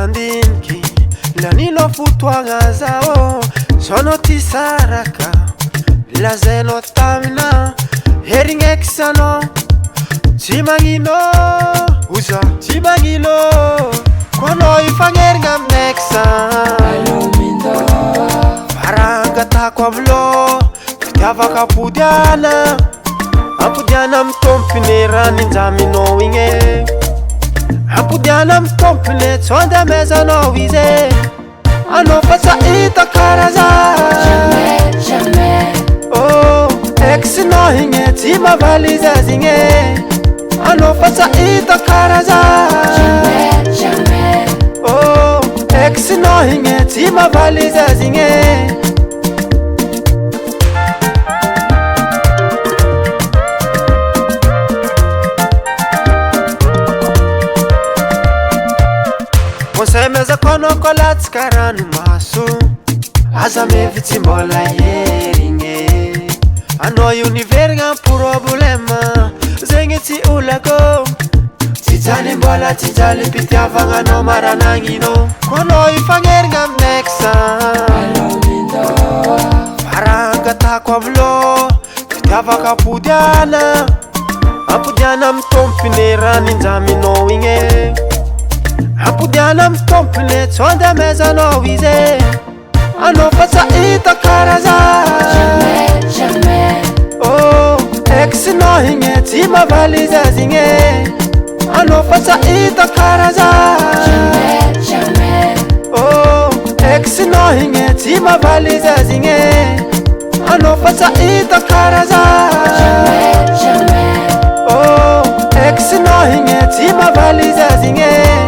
andiniky lanilo fotoagna zao sono ty saraka lazainao tamina herigneky sanao tsy magnino oza tsy magnino koanao ifagnerigna aminaiky farangatako avilo fitiavaka apodiana amy tompone raha ninjaminao igny apodiana amy tompone tsondy amezanao izy anao fa tsy hita karaza oh exinao igny tsy mavaly zazy igny anao fa tsy hita karaza oh exinao igny tsy mavaly zazy igny Conseil meza kono kolatsika ranomaso aza mevitsy mbola herigny anao univerigna problema zegny tsy olako tsy jany mbola tsy jaly mpitiavagnanao maranagnino koanao ifagnerigna aminaiky farangatako avilo fitiavaka apodiana amy tompone raha ninjaminao igny apodiana amy tompone tsondy amezanao izy anao fa tsy hita karaza oh exinao igny tsy mavaly zazy igny anao fa tsy hita karaza oh exinao igny tsy mavaly zazy igny anao fa tsy hita karaza oh exinao igny tsy mavaly zazy igny